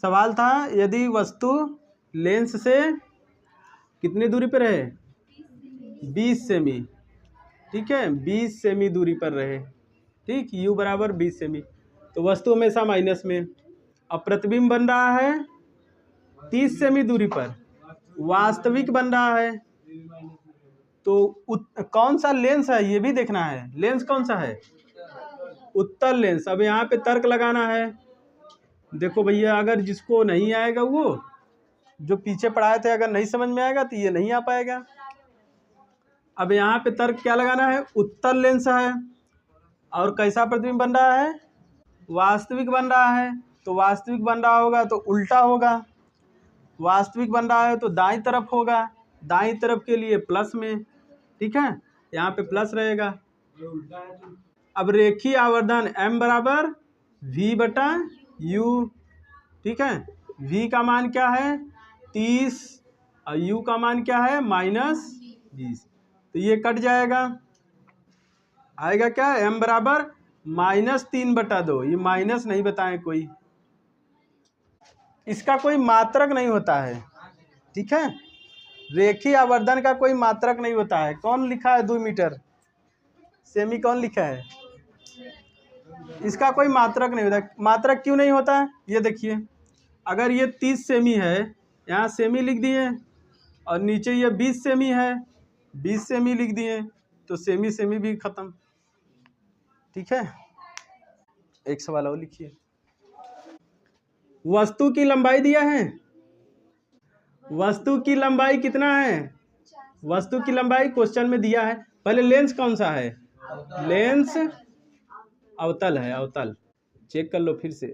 सवाल था यदि वस्तु लेंस से कितनी दूरी पर रहे, 20 सेमी, ठीक है, 20 सेमी दूरी पर रहे, ठीक, u बराबर 20 सेमी, तो वस्तु हमेशा माइनस में। अब प्रतिबिंब बन रहा है 30 सेमी दूरी पर, वास्तविक बन रहा है, तो कौन सा लेंस है ये भी देखना है। लेंस कौन सा है, उत्तल लेंस। अब यहाँ पे तर्क लगाना है। देखो भैया, अगर जिसको नहीं आएगा वो जो पीछे पढ़ाए थे, अगर नहीं समझ में आएगा तो ये नहीं आ पाएगा। अब यहाँ पे तर्क क्या लगाना है, उत्तल लेंस है और कैसा प्रतिबिंब बन रहा है, वास्तविक बन रहा है, तो वास्तविक बन रहा होगा तो उल्टा होगा, वास्तविक बन रहा है तो दाईं तरफ होगा, दाईं तरफ के लिए प्लस में, ठीक है, यहाँ पे प्लस रहेगा। अब रेखीय आवर्धन m बराबर v बटा u, ठीक है, v का मान क्या है 30 और u का मान क्या है -20, तो ये कट जाएगा, आएगा क्या, m बराबर -3/2। ये माइनस नहीं बताएं कोई, इसका कोई मात्रक नहीं होता है, ठीक है, रेखीय आवर्धन का कोई मात्रक नहीं होता है। कौन लिखा है 2 मीटर सेमी, कौन लिखा है, इसका कोई मात्रक नहीं होता। मात्रक क्यों नहीं होता है, ये देखिए, अगर ये 30 सेमी है, यहाँ सेमी लिख दिए, और नीचे ये 20 सेमी है, 20 सेमी लिख दिए, तो सेमी सेमी भी खत्म, ठीक है। एक सवाल और लिखिए, वस्तु की लंबाई दिया है, वस्तु की लंबाई कितना है, वस्तु की लंबाई क्वेश्चन में दिया है। पहले लेंस कौन सा है, लेंस अवतल है, अवतल, चेक कर लो फिर से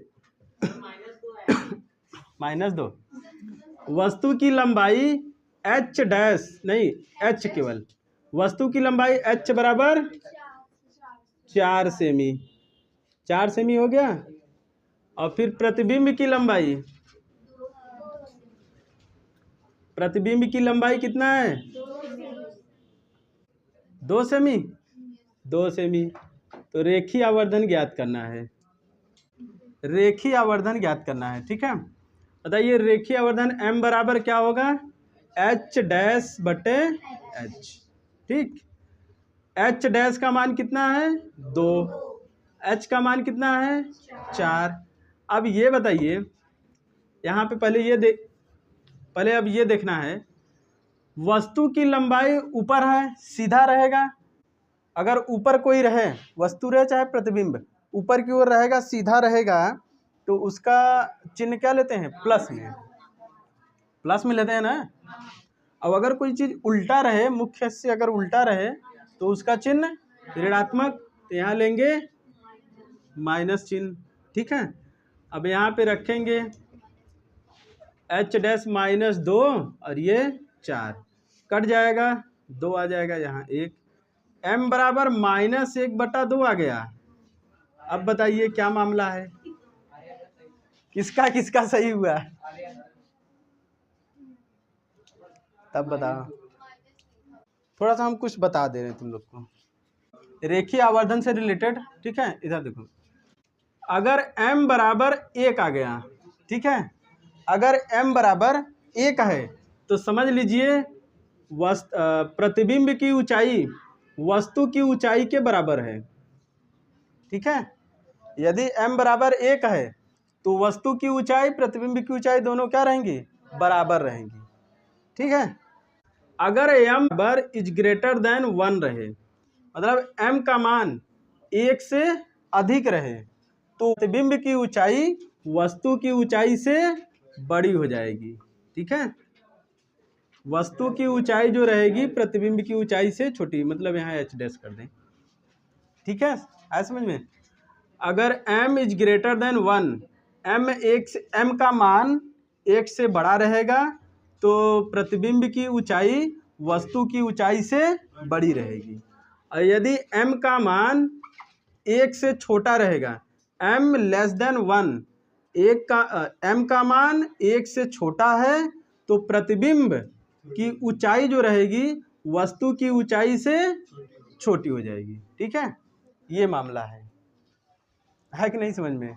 -2। वस्तु की लंबाई h डैश नहीं, h केवल, वस्तु की लंबाई h बराबर 4 सेमी, 4 सेमी हो गया। और फिर प्रतिबिंब की लंबाई, प्रतिबिंब की लंबाई कितना है 2 सेमी, 2 सेमी, तो रेखीय आवर्धन ज्ञात करना है, रेखीय आवर्धन ज्ञात करना है, ठीक है। बताइए रेखीय आवर्धन m बराबर क्या होगा, h डैश बटे h, ठीक, h डैश का मान कितना है 2, h का मान कितना है 4। अब ये बताइए, यहाँ पे पहले अब ये देखना है, वस्तु की लंबाई ऊपर है, सीधा रहेगा, अगर ऊपर कोई रहे, वस्तु रहे चाहे प्रतिबिंब, ऊपर की ओर रहेगा, सीधा रहेगा, तो उसका चिन्ह क्या लेते हैं, प्लस में, प्लस में लेते हैं ना। अब अगर कोई चीज़ उल्टा रहे, मुख्य से अगर उल्टा रहे तो उसका चिन्ह ऋणात्मक, तो यहाँ लेंगे माइनस चिन्ह, ठीक है। अब यहाँ पे रखेंगे h डैश -2 और ये 4, कट जाएगा, 2 आ जाएगा यहाँ 1, m बराबर -1/2 आ गया। अब बताइए क्या मामला है, किसका किसका सही हुआ, तब बताओ। थोड़ा सा हम कुछ बता दे रहे हैं तुम लोग को, रेखीय आवर्धन से रिलेटेड, ठीक है। इधर देखो, अगर m बराबर 1 आ गया, ठीक है, अगर m बराबर 1 है तो समझ लीजिए प्रतिबिंब की ऊंचाई वस्तु की ऊंचाई के बराबर है, ठीक है। यदि m बराबर 1 है तो वस्तु की ऊंचाई प्रतिबिंब की ऊंचाई दोनों क्या रहेंगी, बराबर रहेंगी, ठीक है। अगर m बराबर इज ग्रेटर देन 1 रहे, मतलब m का मान 1 से अधिक रहे, तो प्रतिबिंब की ऊंचाई वस्तु की ऊंचाई से बड़ी हो जाएगी, ठीक है। वस्तु की ऊंचाई जो रहेगी प्रतिबिंब की ऊंचाई से छोटी, मतलब यहाँ h डैश कर दें, ठीक है, आया समझ में। अगर m is greater than 1, m का मान 1 से बड़ा रहेगा तो प्रतिबिंब की ऊंचाई वस्तु की ऊंचाई से बड़ी रहेगी, और यदि m का मान 1 से छोटा रहेगा, m लेस देन 1, m का मान 1 से छोटा है तो प्रतिबिंब की ऊंचाई जो रहेगी वस्तु की ऊंचाई से छोटी हो जाएगी, ठीक है। ये मामला है कि नहीं समझ में।